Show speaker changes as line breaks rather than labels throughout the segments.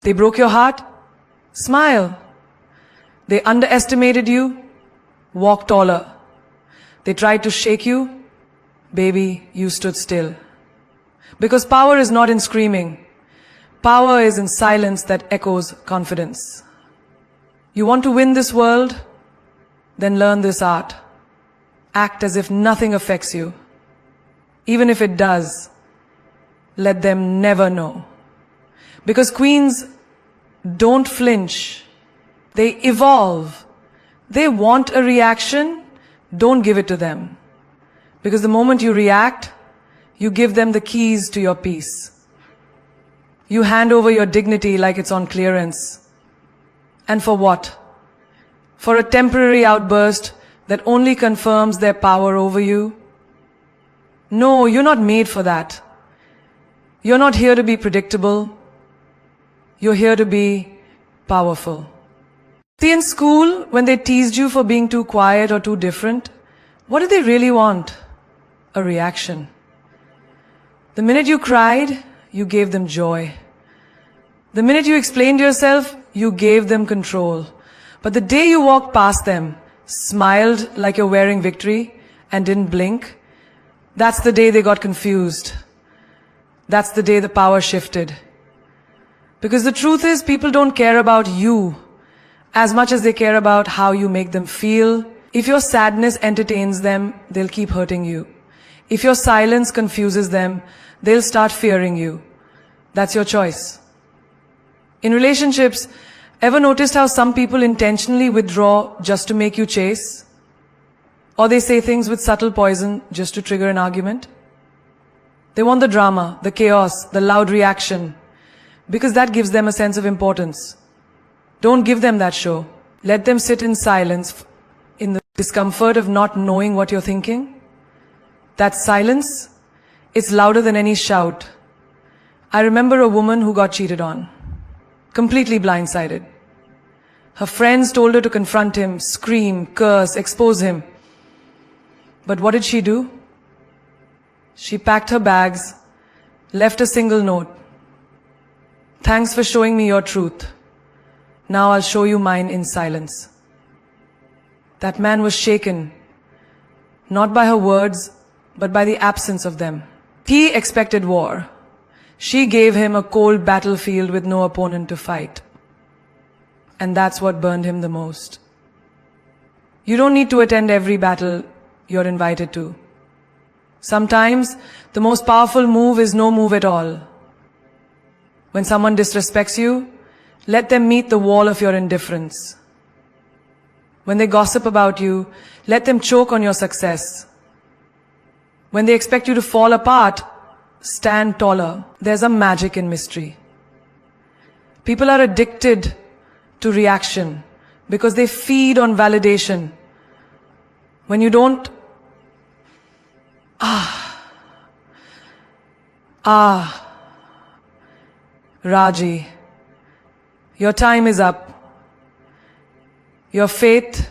They broke your heart? Smile. They underestimated you? Walk taller. They tried to shake you? Baby, you stood still. Because power is not in screaming. Power is in silence that echoes confidence. You want to win this world? Then learn this art. Act as if nothing affects you. Even if it does, let them never know. Because queens don't flinch. They evolve. They want a reaction. Don't give it to them. Because the moment you react, you give them the keys to your peace. You hand over your dignity like it's on clearance. And for what? For a temporary outburst that only confirms their power over you? No, you're not made for that. You're not here to be predictable. You're here to be powerful. See, in school, when they teased you for being too quiet or too different, what did they really want? A reaction. The minute you cried, you gave them joy. The minute you explained yourself, you gave them control. But the day you walked past them, smiled like you're wearing victory, and didn't blink, that's the day they got confused. That's the day the power shifted. Because the truth is, people don't care about you as much as they care about how you make them feel. If your sadness entertains them, they'll keep hurting you. If your silence confuses them, they'll start fearing you. That's your choice. In relationships, ever noticed how some people intentionally withdraw just to make you chase? Or they say things with subtle poison just to trigger an argument? They want the drama, the chaos, the loud reaction, because that gives them a sense of importance. Don't give them that show. Let them sit in silence, in the discomfort of not knowing what you're thinking. That silence, it's louder than any shout. I remember a woman who got cheated on. Completely blindsided. Her friends told her to confront him, scream, curse, expose him. But what did she do? She packed her bags, left a single note. Thanks for showing me your truth. Now I'll show you mine in silence. That man was shaken, not by her words, but by the absence of them. He expected war. She gave him a cold battlefield with no opponent to fight. And that's what burned him the most. You don't need to attend every battle you're invited to. Sometimes the most powerful move is no move at all. When someone disrespects you, let them meet the wall of your indifference. When they gossip about you, let them choke on your success. When they expect you to fall apart, stand taller. There's a magic in mystery. People are addicted to reaction because they feed on validation. When you don't, Raji, your time is up. Your fate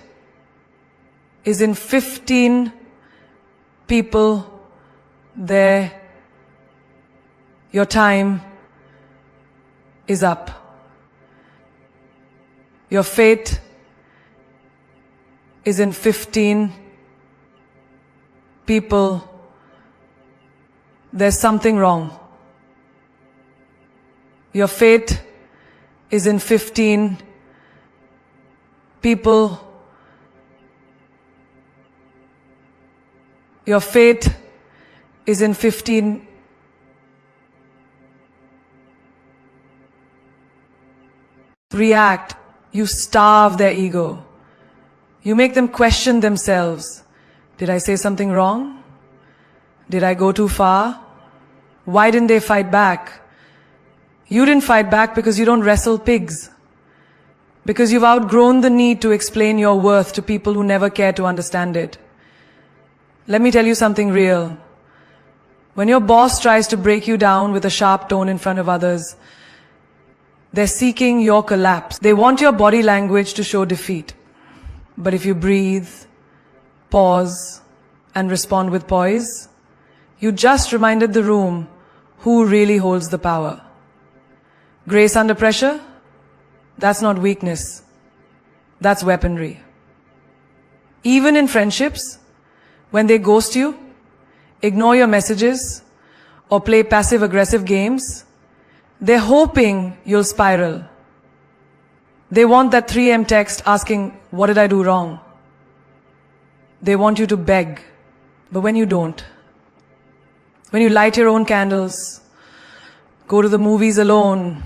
is in 15 people there. Your time is up. Your fate is in 15 people. There's something wrong. Your fate is in 15 people. Your fate is in 15 react. You starve their ego. You make them question themselves. Did I say something wrong? Did I go too far? Why didn't they fight back? You didn't fight back because you don't wrestle pigs. Because you've outgrown the need to explain your worth to people who never care to understand it. Let me tell you something real. When your boss tries to break you down with a sharp tone in front of others, they're seeking your collapse. They want your body language to show defeat. But if you breathe, pause, and respond with poise, you just reminded the room who really holds the power. Grace under pressure? That's not weakness. That's weaponry. Even in friendships, when they ghost you, ignore your messages, or play passive-aggressive games, they're hoping you'll spiral. They want that 3 a.m. text asking, "What did I do wrong?" They want you to beg, but when you don't, when you light your own candles, go to the movies alone,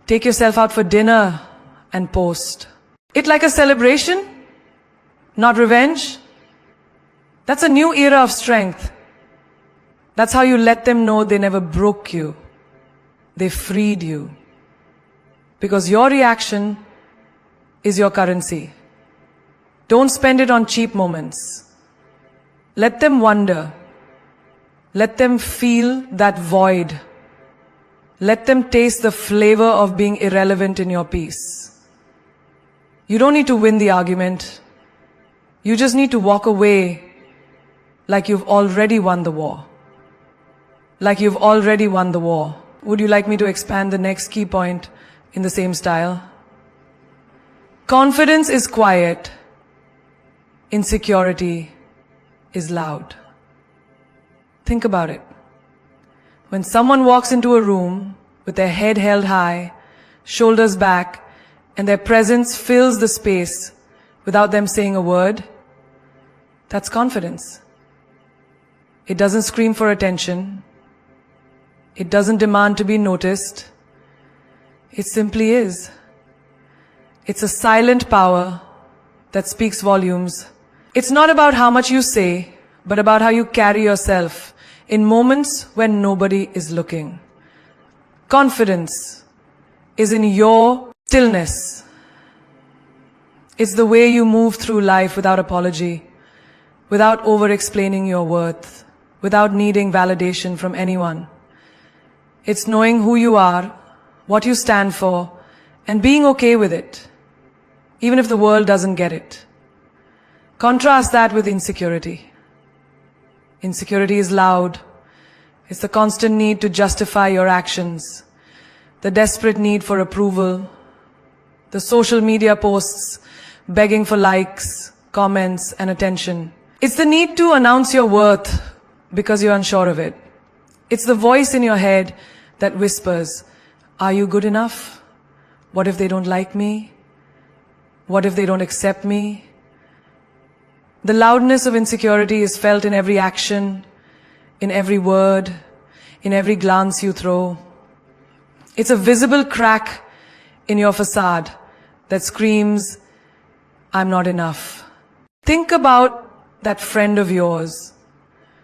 take yourself out for dinner and post it like a celebration, not revenge, that's a new era of strength. That's how you let them know they never broke you. They freed you. Because your reaction is your currency. Don't spend it on cheap moments. Let them wonder. Let them feel that void. Let them taste the flavor of being irrelevant in your peace. You don't need to win the argument. You just need to walk away like you've already won the war. Like you've already won the war. Would you like me to expand the next key point in the same style? Confidence is quiet. Insecurity is loud. Think about it. When someone walks into a room with their head held high, shoulders back, and their presence fills the space without them saying a word, that's confidence. It doesn't scream for attention. It doesn't demand to be noticed. It simply is. It's a silent power that speaks volumes. It's not about how much you say, but about how you carry yourself in moments when nobody is looking. Confidence is in your stillness. It's the way you move through life without apology, without over-explaining your worth, without needing validation from anyone. It's knowing who you are, what you stand for, and being okay with it, even if the world doesn't get it. Contrast that with insecurity. Insecurity is loud. It's the constant need to justify your actions, the desperate need for approval, the social media posts begging for likes, comments, and attention. It's the need to announce your worth because you're unsure of it. It's the voice in your head that whispers, "Are you good enough? What if they don't like me? What if they don't accept me?" The loudness of insecurity is felt in every action, in every word, in every glance you throw. It's a visible crack in your facade that screams, "I'm not enough." Think about that friend of yours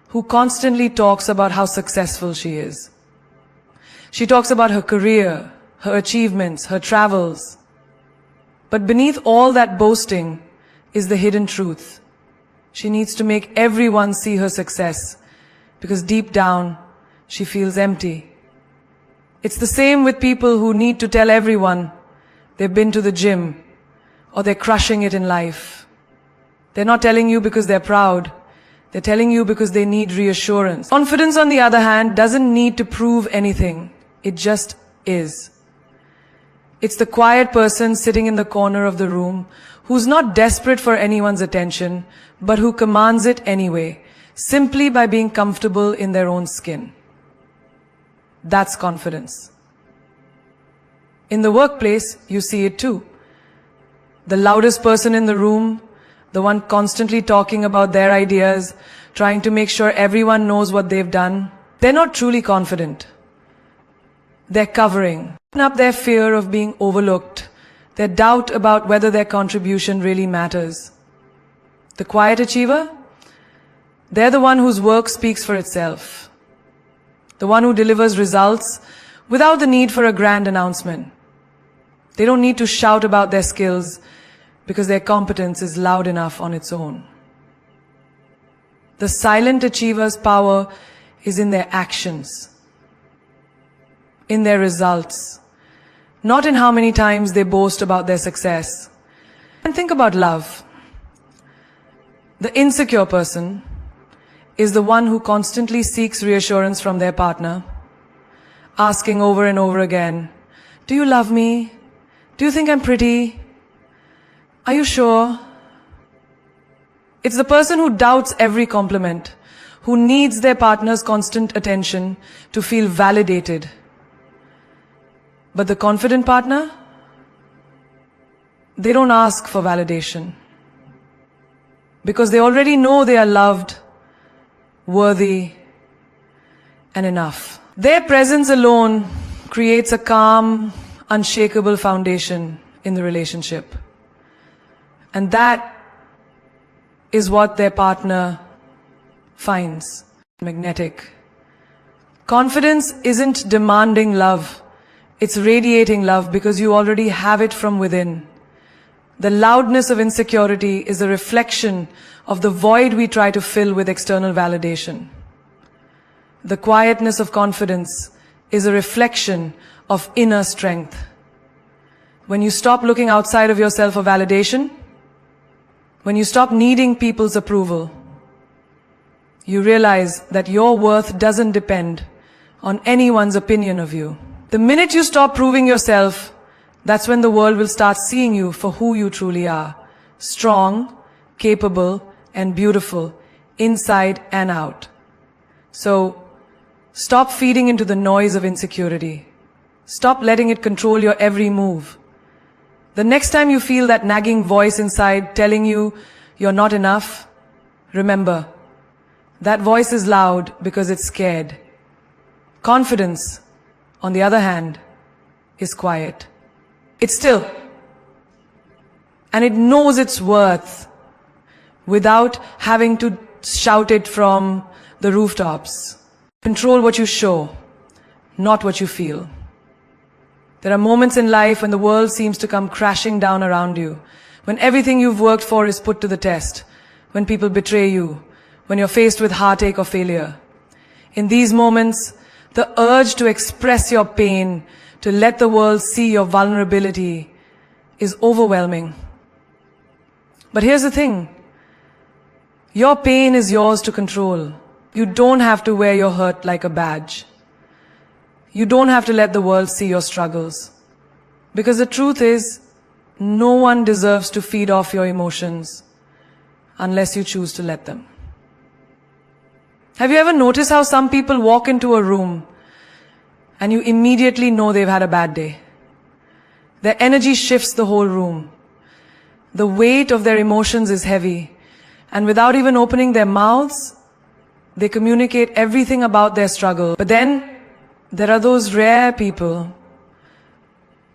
who constantly talks about how successful she is. She talks about her career, her achievements, her travels. But beneath all that boasting is the hidden truth. She needs to make everyone see her success because deep down she feels empty. It's the same with people who need to tell everyone they've been to the gym or they're crushing it in life. They're not telling you because they're proud. They're telling you because they need reassurance. Confidence, on the other hand, doesn't need to prove anything. It just is. It's the quiet person sitting in the corner of the room who's not desperate for anyone's attention, but who commands it anyway, simply by being comfortable in their own skin. That's confidence. In the workplace, you see it too. The loudest person in the room, the one constantly talking about their ideas, trying to make sure everyone knows what they've done, they're not truly confident. They're covering up their fear of being overlooked, their doubt about whether their contribution really matters. The quiet achiever, they're the one whose work speaks for itself. The one who delivers results without the need for a grand announcement. They don't need to shout about their skills because their competence is loud enough on its own. The silent achiever's power is in their actions, in their results, not in how many times they boast about their success. And think about love. The insecure person is the one who constantly seeks reassurance from their partner, asking over and over again, Do you love me? Do you think I'm pretty? Are you sure? It's the person who doubts every compliment, who needs their partner's constant attention to feel validated. But the confident partner, they don't ask for validation because they already know they are loved, worthy, and enough. Their presence alone creates a calm, unshakable foundation in the relationship. And that is what their partner finds magnetic. Confidence isn't demanding love. It's radiating love because you already have it from within. The loudness of insecurity is a reflection of the void we try to fill with external validation. The quietness of confidence is a reflection of inner strength. When you stop looking outside of yourself for validation, when you stop needing people's approval, you realize that your worth doesn't depend on anyone's opinion of you. The minute you stop proving yourself, that's when the world will start seeing you for who you truly are. Strong, capable, and beautiful, inside and out. So, stop feeding into the noise of insecurity. Stop letting it control your every move. The next time you feel that nagging voice inside telling you you're not enough, remember, that voice is loud because it's scared. Confidence, on the other hand, is quiet. It's still. And it knows its worth without having to shout it from the rooftops. Control what you show, not what you feel. There are moments in life when the world seems to come crashing down around you, when everything you've worked for is put to the test, when people betray you, when you're faced with heartache or failure. In these moments, the urge to express your pain, to let the world see your vulnerability, is overwhelming. But here's the thing. Your pain is yours to control. You don't have to wear your hurt like a badge. You don't have to let the world see your struggles. Because the truth is, no one deserves to feed off your emotions unless you choose to let them. Have you ever noticed how some people walk into a room and you immediately know they've had a bad day? Their energy shifts the whole room. The weight of their emotions is heavy, and without even opening their mouths, they communicate everything about their struggle. But then, there are those rare people,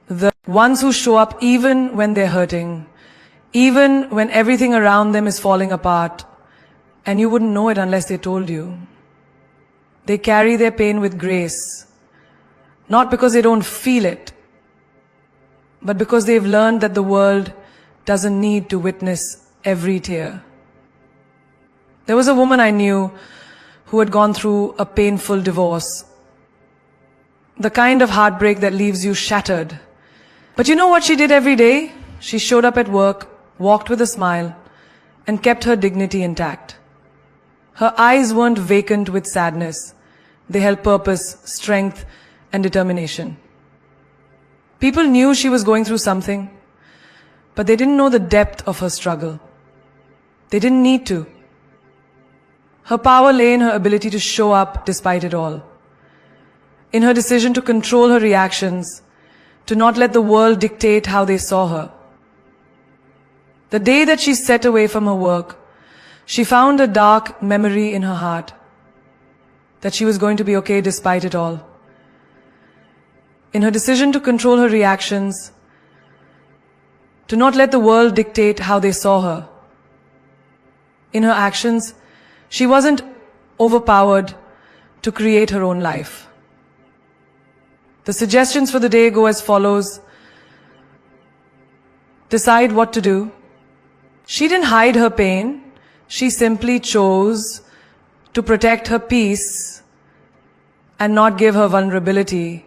the ones who show up even when they're hurting, even when everything around them is falling apart, and you wouldn't know it unless they told you. They carry their pain with grace, not because they don't feel it, but because they've learned that the world doesn't need to witness every tear. There was a woman I knew who had gone through a painful divorce. The kind of heartbreak that leaves you shattered. But you know what she did every day? She showed up at work, walked with a smile, and kept her dignity intact. Her eyes weren't vacant with sadness. They held purpose, strength, and determination. People knew she was going through something, but they didn't know the depth of her struggle. They didn't need to. Her power lay in her ability to show up despite it all. In her decision to control her reactions, to not let the world dictate how they saw her. The day that she set away from her work, she found a dark memory in her heart that she was going to be okay despite it all. In her decision to control her reactions, to not let the world dictate how they saw her. In her actions, she wasn't overpowered to create her own life. The suggestions for the day go as follows. Decide what to do. She didn't hide her pain. She simply chose to protect her peace and not give her vulnerability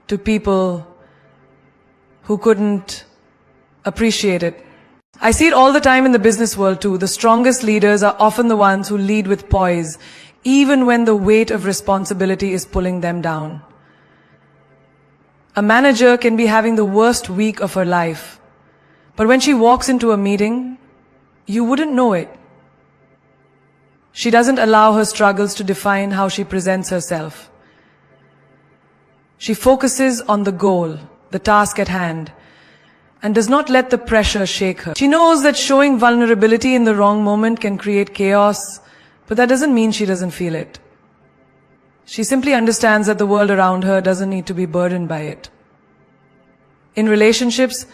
to people who couldn't appreciate it. I see it all the time in the business world too. The strongest leaders are often the ones who lead with poise, even when the weight of responsibility is pulling them down. A manager can be having the worst week of her life, but when she walks into a meeting, you wouldn't know it. She doesn't allow her struggles to define how she presents herself. She focuses on the goal, the task at hand, and does not let the pressure shake her. She knows that showing vulnerability in the wrong moment can create chaos, but that doesn't mean she doesn't feel it. She simply understands that the world around her doesn't need to be burdened by it. In relationships,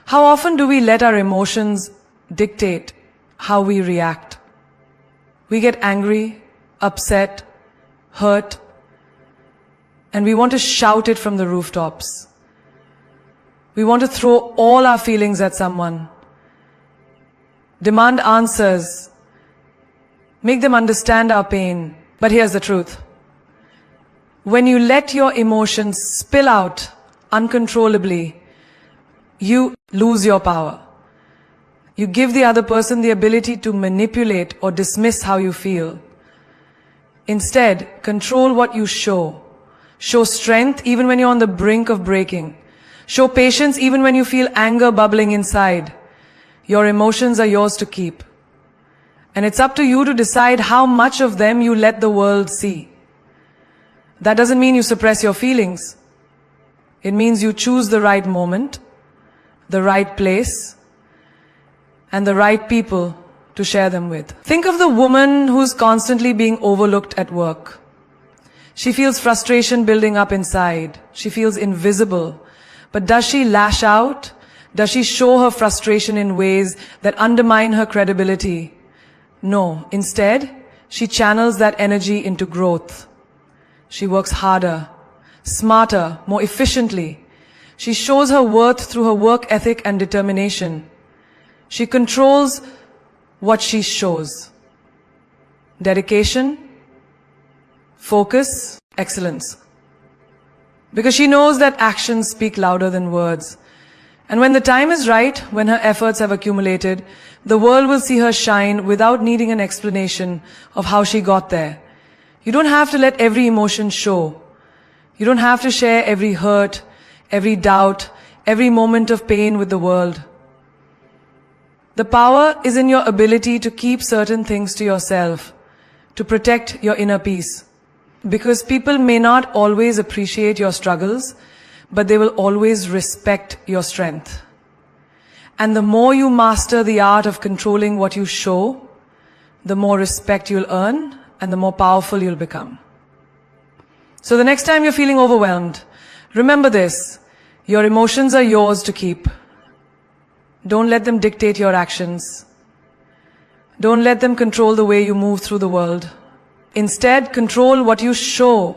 how often do we let our emotions dictate how we react? We get angry, upset, hurt, and we want to shout it from the rooftops. We want to throw all our feelings at someone, demand answers, make them understand our pain. But here's the truth. When you let your emotions spill out uncontrollably, you lose your power. You give the other person the ability to manipulate or dismiss how you feel. Instead, control what you show. Show strength even when you're on the brink of breaking. Show patience even when you feel anger bubbling inside. Your emotions are yours to keep. And it's up to you to decide how much of them you let the world see. That doesn't mean you suppress your feelings. It means you choose the right moment, the right place, and the right people to share them with. Think of the woman who's constantly being overlooked at work. She feels frustration building up inside. She feels invisible. But does she lash out? Does she show her frustration in ways that undermine her credibility? No. Instead, she channels that energy into growth. She works harder, smarter, more efficiently. She shows her worth through her work ethic and determination. She controls what she shows. Dedication, focus, excellence. Because she knows that actions speak louder than words. And when the time is right, when her efforts have accumulated, the world will see her shine without needing an explanation of how she got there. You don't have to let every emotion show. You don't have to share every hurt, every doubt, every moment of pain with the world. The power is in your ability to keep certain things to yourself, to protect your inner peace. Because people may not always appreciate your struggles, but they will always respect your strength. And the more you master the art of controlling what you show, the more respect you'll earn and the more powerful you'll become. So the next time you're feeling overwhelmed, remember this: your emotions are yours to keep. Don't let them dictate your actions. Don't let them control the way you move through the world. Instead, control what you show.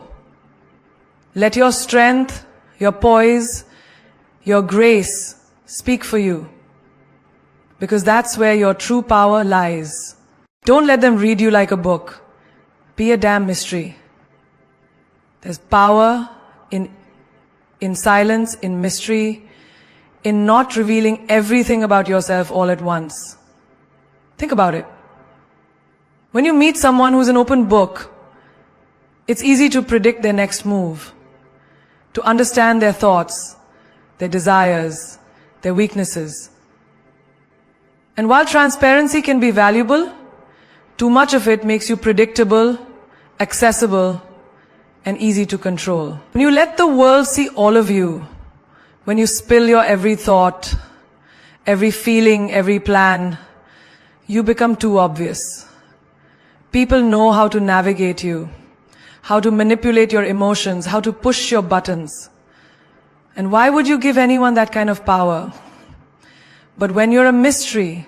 Let your strength, your poise, your grace speak for you. Because that's where your true power lies. Don't let them read you like a book. Be a damn mystery. There's power in silence, in mystery, in not revealing everything about yourself all at once. Think about it. When you meet someone who's an open book, it's easy to predict their next move, to understand their thoughts, their desires, their weaknesses. And while transparency can be valuable, too much of it makes you predictable, accessible, and easy to control. When you let the world see all of you, when you spill your every thought, every feeling, every plan, you become too obvious. People know how to navigate you, how to manipulate your emotions, how to push your buttons. And why would you give anyone that kind of power? But when you're a mystery,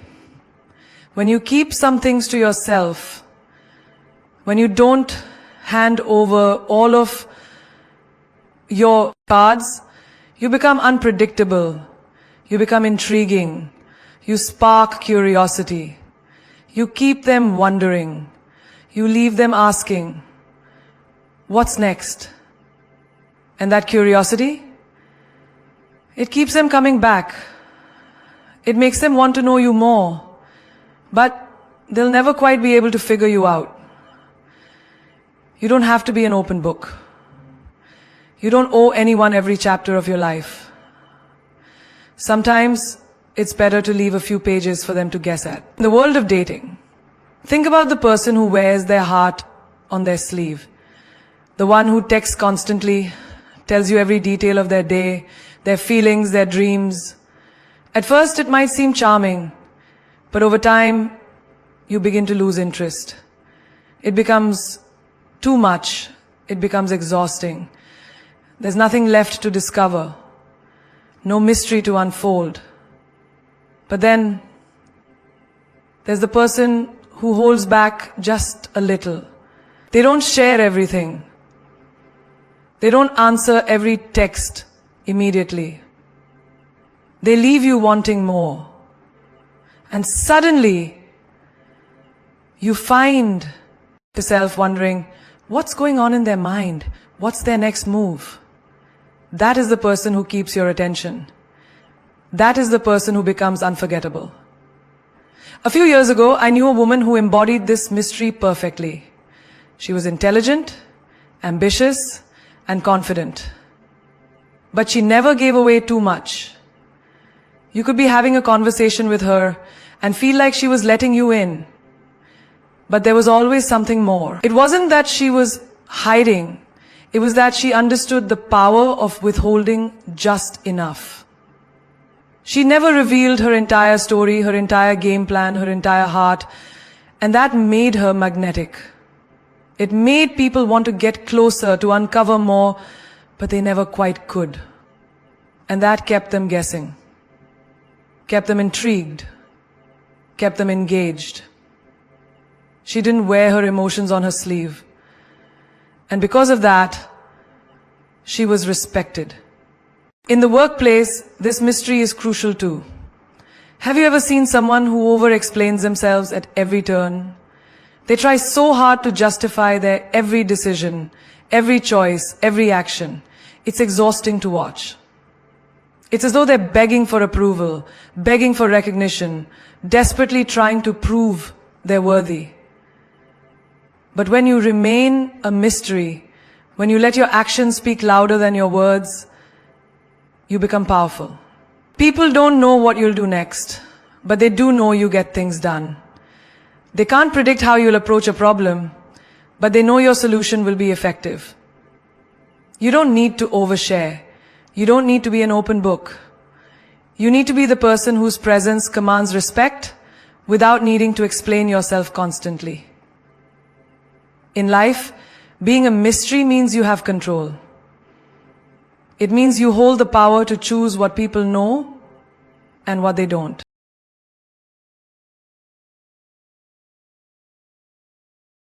when you keep some things to yourself, when you don't hand over all of your cards, you become unpredictable, you become intriguing, you spark curiosity, you keep them wondering, you leave them asking, what's next? And that curiosity, it keeps them coming back. It makes them want to know you more, but they'll never quite be able to figure you out. You don't have to be an open book. You don't owe anyone every chapter of your life. Sometimes it's better to leave a few pages for them to guess at. In the world of dating, think about the person who wears their heart on their sleeve. The one who texts constantly, tells you every detail of their day, their feelings, their dreams. At first it might seem charming, but over time you begin to lose interest. It becomes too much. It becomes exhausting. There's nothing left to discover. No mystery to unfold. But then there's the person who holds back just a little. They don't share everything. They don't answer every text immediately. They leave you wanting more. And suddenly, you find yourself wondering, what's going on in their mind? What's their next move? That is the person who keeps your attention. That is the person who becomes unforgettable. A few years ago, I knew a woman who embodied this mystery perfectly. She was intelligent, ambitious, and confident. But she never gave away too much. You could be having a conversation with her and feel like she was letting you in. But there was always something more. It wasn't that she was hiding. It was that she understood the power of withholding just enough. She never revealed her entire story, her entire game plan, her entire heart, and that made her magnetic. It made people want to get closer, to uncover more, but they never quite could. And that kept them guessing, kept them intrigued, kept them engaged. She didn't wear her emotions on her sleeve. And because of that, she was respected. In the workplace, this mystery is crucial too. Have you ever seen someone who over-explains themselves at every turn? They try so hard to justify their every decision, every choice, every action. It's exhausting to watch. It's as though they're begging for approval, begging for recognition, desperately trying to prove they're worthy. But when you remain a mystery, when you let your actions speak louder than your words, you become powerful. People don't know what you'll do next, but they do know you get things done. They can't predict how you'll approach a problem, but they know your solution will be effective. You don't need to overshare. You don't need to be an open book. You need to be the person whose presence commands respect without needing to explain yourself constantly. In life, being a mystery means you have control. It means you hold the power to choose what people know and what they don't.